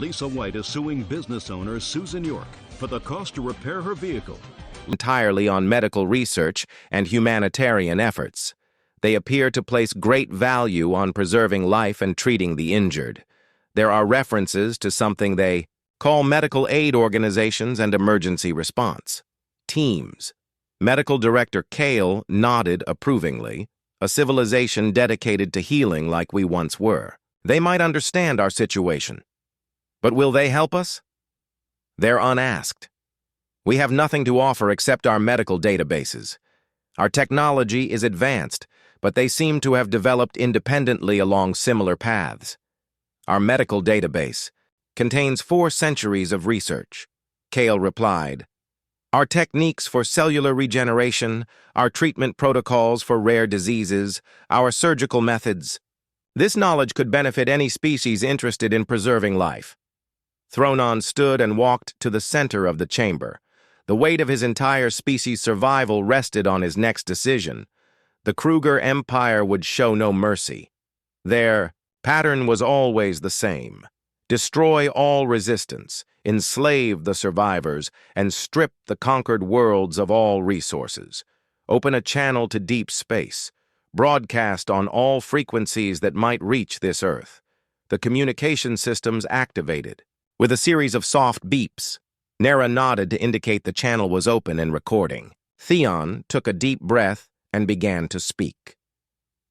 Lisa White is suing business owner Susan York for the cost to repair her vehicle. Entirely on medical research and humanitarian efforts. They appear to place great value on preserving life and treating the injured. There are references to something they call medical aid organizations and emergency response teams. Medical Director Kale nodded approvingly, a civilization dedicated to healing like we once were. They might understand our situation. But will they help us? They're unasked. We have nothing to offer except our medical databases. Our technology is advanced, but they seem to have developed independently along similar paths. Our medical database contains 4 centuries of research. Kale replied. Our techniques for cellular regeneration, our treatment protocols for rare diseases, our surgical methods. This knowledge could benefit any species interested in preserving life. Thronon stood and walked to the center of the chamber. The weight of his entire species' survival rested on his next decision. The Kruger Empire would show no mercy. Their pattern was always the same. Destroy all resistance, enslave the survivors, and strip the conquered worlds of all resources. Open a channel to deep space. Broadcast on all frequencies that might reach this Earth. The communication systems activated. With a series of soft beeps, Nera nodded to indicate the channel was open and recording. Theon took a deep breath and began to speak.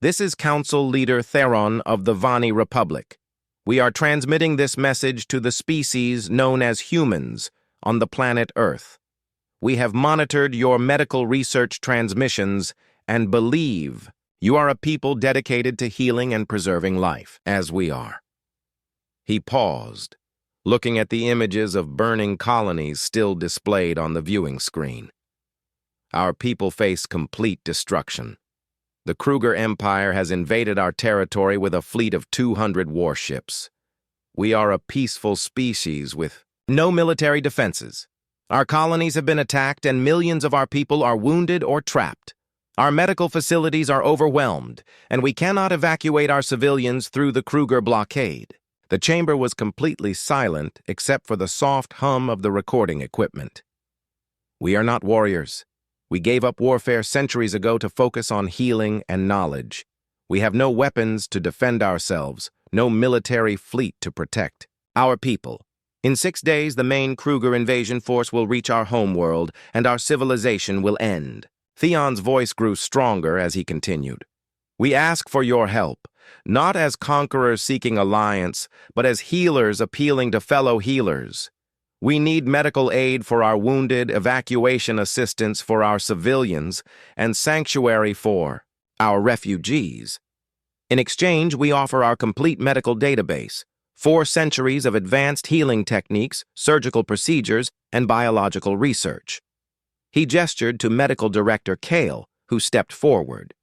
This is Council Leader Theron of the Vani Republic. We are transmitting this message to the species known as humans on the planet Earth. We have monitored your medical research transmissions and believe you are a people dedicated to healing and preserving life, as we are. He paused, looking at the images of burning colonies still displayed on the viewing screen. Our people face complete destruction. The Kruger Empire has invaded our territory with a fleet of 200 warships. We are a peaceful species with no military defenses. Our colonies have been attacked and millions of our people are wounded or trapped. Our medical facilities are overwhelmed, and we cannot evacuate our civilians through the Kruger blockade. The chamber was completely silent except for the soft hum of the recording equipment. We are not warriors. We gave up warfare centuries ago to focus on healing and knowledge. We have no weapons to defend ourselves, no military fleet to protect our people. In 6 days, the main Kruger invasion force will reach our homeworld, and our civilization will end. Theon's voice grew stronger as he continued. We ask for your help, not as conquerors seeking alliance, but as healers appealing to fellow healers. We need medical aid for our wounded, evacuation assistance for our civilians, and sanctuary for our refugees. In exchange, we offer our complete medical database, 4 centuries of advanced healing techniques, surgical procedures, and biological research. He gestured to Medical Director Kale, who stepped forward.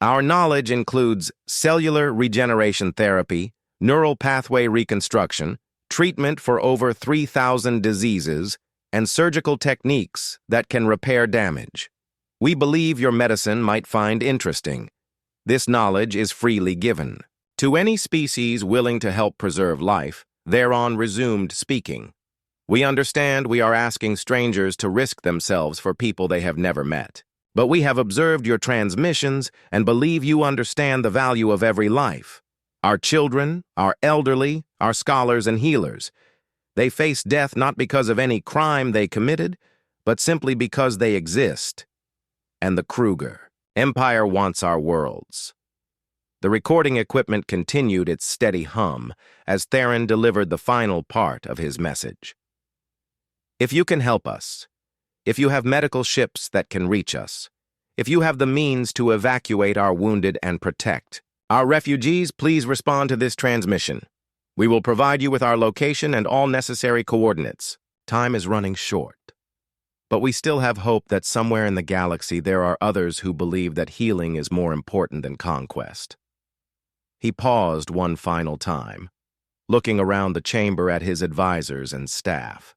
Our knowledge includes cellular regeneration therapy, neural pathway reconstruction, treatment for over 3,000 diseases, and surgical techniques that can repair damage. We believe your medicine might find interesting. This knowledge is freely given. To any species willing to help preserve life, Theron resumed speaking. We understand we are asking strangers to risk themselves for people they have never met. But we have observed your transmissions and believe you understand the value of every life. Our children, our elderly, our scholars and healers. They face death not because of any crime they committed, but simply because they exist. And the Kruger Empire wants our worlds. The recording equipment continued its steady hum as Theron delivered the final part of his message. If you can help us, if you have medical ships that can reach us, if you have the means to evacuate our wounded and protect our refugees, please respond to this transmission. We will provide you with our location and all necessary coordinates. Time is running short. But we still have hope that somewhere in the galaxy there are others who believe that healing is more important than conquest. He paused one final time, looking around the chamber at his advisors and staff.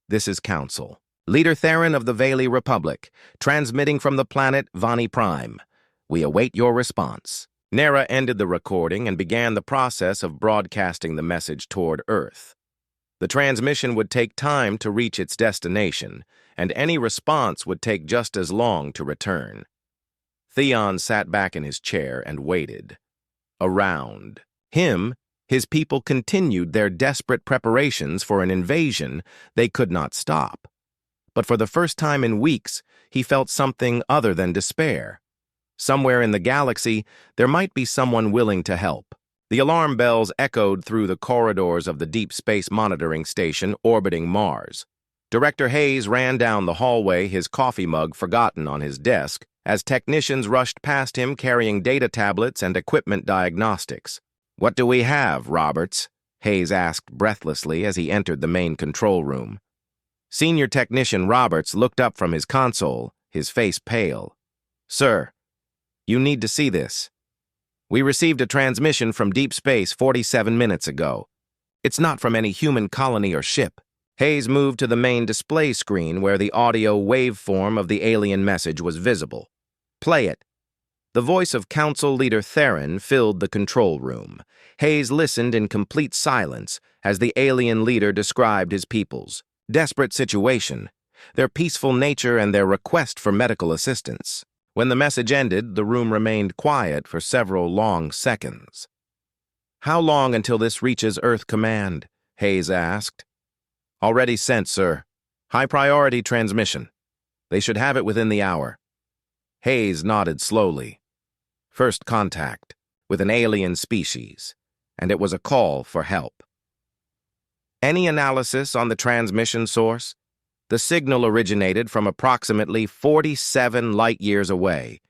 This is Council. Leader Theron of the Vali Republic, transmitting from the planet Vani Prime. We await your response. Nara ended the recording and began the process of broadcasting the message toward Earth. The transmission would take time to reach its destination, and any response would take just as long to return. Theon sat back in his chair and waited. Around him, his people continued their desperate preparations for an invasion they could not stop. But for the first time in weeks, he felt something other than despair. Somewhere in the galaxy, there might be someone willing to help. The alarm bells echoed through the corridors of the Deep Space Monitoring Station orbiting Mars. Director Hayes ran down the hallway, his coffee mug forgotten on his desk, as technicians rushed past him carrying data tablets and equipment diagnostics. "What do we have, Roberts?" Hayes asked breathlessly as he entered the main control room. Senior Technician Roberts looked up from his console, his face pale. "Sir, you need to see this. We received a transmission from deep space 47 minutes ago. It's not from any human colony or ship." Hayes moved to the main display screen where the audio waveform of the alien message was visible. "Play it." The voice of Council Leader Theron filled the control room. Hayes listened in complete silence as the alien leader described his people's desperate situation, their peaceful nature, and their request for medical assistance. When the message ended, the room remained quiet for several long seconds. "How long until this reaches Earth Command?" Hayes asked. "Already sent, sir. High-priority transmission. They should have it within the hour." Hayes nodded slowly. First contact with an alien species, and it was a call for help. "Any analysis on the transmission source?" The signal originated from approximately 47 light-years away.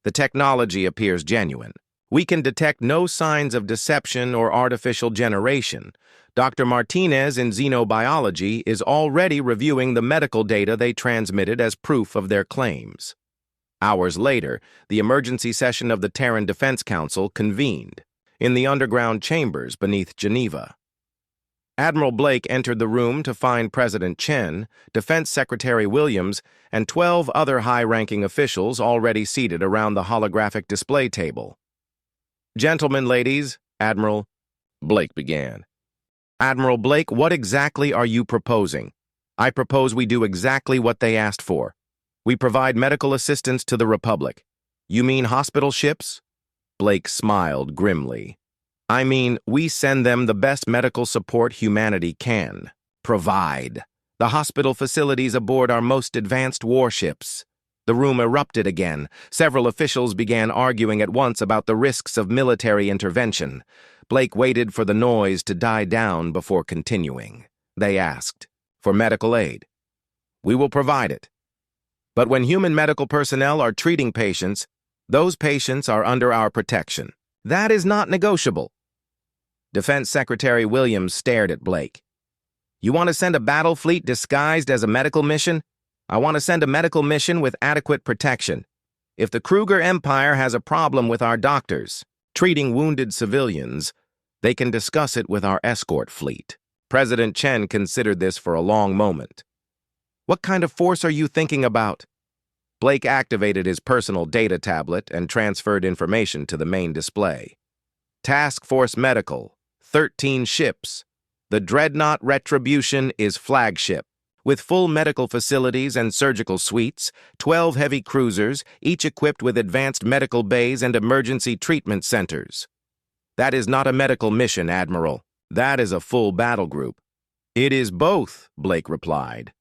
The technology appears genuine. We can detect no signs of deception or artificial generation. Dr. Martinez in xenobiology is already reviewing the medical data they transmitted as proof of their claims. Hours later, the emergency session of the Terran Defense Council convened in the underground chambers beneath Geneva. Admiral Blake entered the room to find President Chen, Defense Secretary Williams, and 12 other high-ranking officials already seated around the holographic display table. "Gentlemen, ladies," Admiral Blake began. "Admiral Blake, what exactly are you proposing?" "I propose we do exactly what they asked for. We provide medical assistance to the Republic." "You mean hospital ships?" Blake smiled grimly. "I mean, we send them the best medical support humanity can provide. The hospital facilities aboard our most advanced warships." The room erupted again. Several officials began arguing at once about the risks of military intervention. Blake waited for the noise to die down before continuing. They asked for medical aid. "We will provide it. But when human medical personnel are treating patients, those patients are under our protection. That is not negotiable." Defense Secretary Williams stared at Blake. "You want to send a battle fleet disguised as a medical mission? I want to send a medical mission with adequate protection. If the Kruger Empire has a problem with our doctors treating wounded civilians, they can discuss it with our escort fleet." President Chen considered this for a long moment. "What kind of force are you thinking about?" Blake activated his personal data tablet and transferred information to the main display. "Task Force Medical, 13 ships. The Dreadnought Retribution is flagship, with full medical facilities and surgical suites, 12 heavy cruisers, each equipped with advanced medical bays and emergency treatment centers." "That is not a medical mission, Admiral. That is a full battle group." "It is both," Blake replied.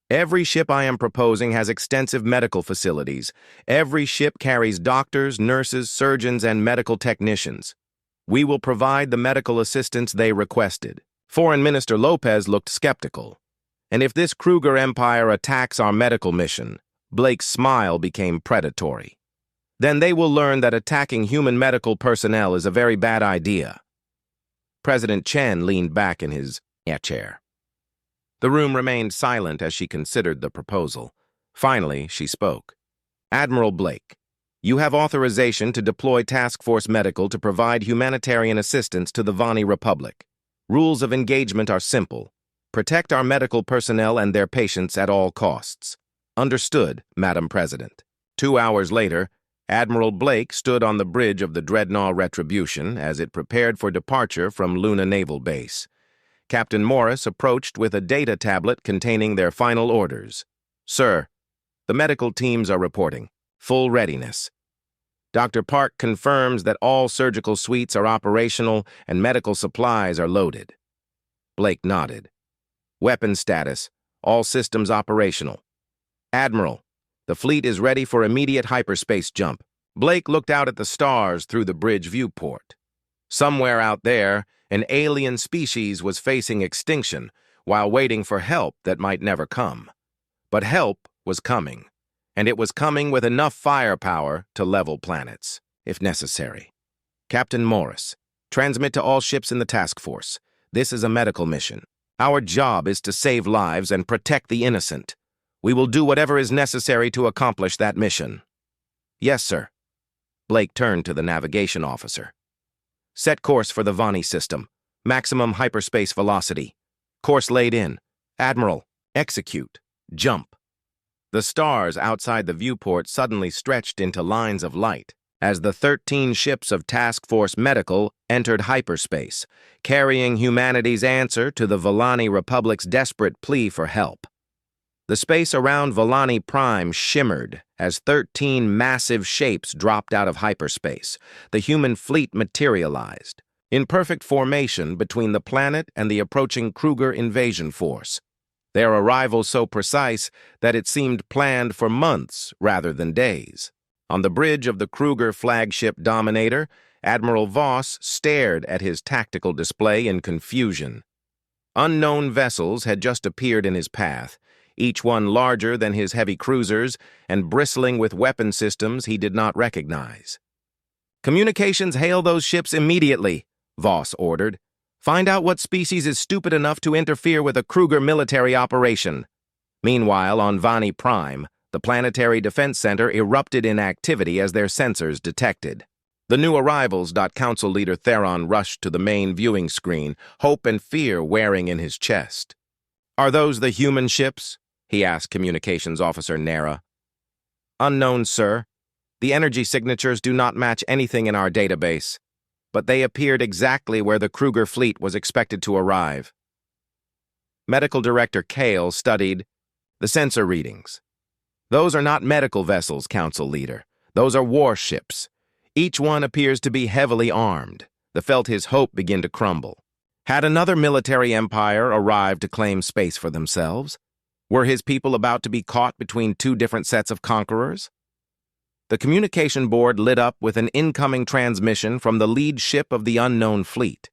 "Every ship I am proposing has extensive medical facilities. Every ship carries doctors, nurses, surgeons, and medical technicians. We will provide the medical assistance they requested." Foreign Minister Lopez looked skeptical. "And if this Kruger Empire attacks our medical mission," Blake's smile became predatory, "then they will learn that attacking human medical personnel is a very bad idea." President Chen leaned back in his chair. The room remained silent as she considered the proposal. Finally, she spoke. "Admiral Blake, you have authorization to deploy Task Force Medical to provide humanitarian assistance to the Vani Republic. Rules of engagement are simple. Protect our medical personnel and their patients at all costs." "Understood, Madam President." 2 hours later, Admiral Blake stood on the bridge of the dreadnought Retribution as it prepared for departure from Luna Naval Base. Captain Morris approached with a data tablet containing their final orders. "Sir, the medical teams are reporting. Full readiness. Dr. Park confirms that all surgical suites are operational and medical supplies are loaded." Blake nodded. "Weapon status. All systems operational. Admiral, the fleet is ready for immediate hyperspace jump." Blake looked out at the stars through the bridge viewport. Somewhere out there, an alien species was facing extinction while waiting for help that might never come. But help was coming, and it was coming with enough firepower to level planets, if necessary. "Captain Morris, transmit to all ships in the task force. This is a medical mission. Our job is to save lives and protect the innocent. We will do whatever is necessary to accomplish that mission." "Yes, sir." Blake turned to the navigation officer. "Set course for the Vani system. Maximum hyperspace velocity. Course laid in. Admiral, execute. Jump." The stars outside the viewport suddenly stretched into lines of light as the 13 ships of Task Force Medical entered hyperspace, carrying humanity's answer to the Volani Republic's desperate plea for help. The space around Volani Prime shimmered as 13 massive shapes dropped out of hyperspace. The human fleet materialized, in perfect formation between the planet and the approaching Kruger invasion force. Their arrival so precise that it seemed planned for months rather than days. On the bridge of the Kruger flagship Dominator, Admiral Voss stared at his tactical display in confusion. Unknown vessels had just appeared in his path, each one larger than his heavy cruisers and bristling with weapon systems he did not recognize. "Communications hail those ships immediately," Voss ordered. "Find out what species is stupid enough to interfere with a Kruger military operation." Meanwhile, on Vani Prime, the Planetary Defense Center erupted in activity as their sensors detected. The new arrivals. Council Leader Theron rushed to the main viewing screen, hope and fear wearing in his chest. "Are those the human ships?" he asked Communications Officer Nera. "Unknown, sir. The energy signatures do not match anything in our database, but they appeared exactly where the Kruger fleet was expected to arrive." Medical Director Kale studied the sensor readings. "Those are not medical vessels, Council Leader. Those are warships. Each one appears to be heavily armed." They felt his hope begin to crumble. Had another military empire arrived to claim space for themselves? Were his people about to be caught between two different sets of conquerors? The communication board lit up with an incoming transmission from the lead ship of the unknown fleet.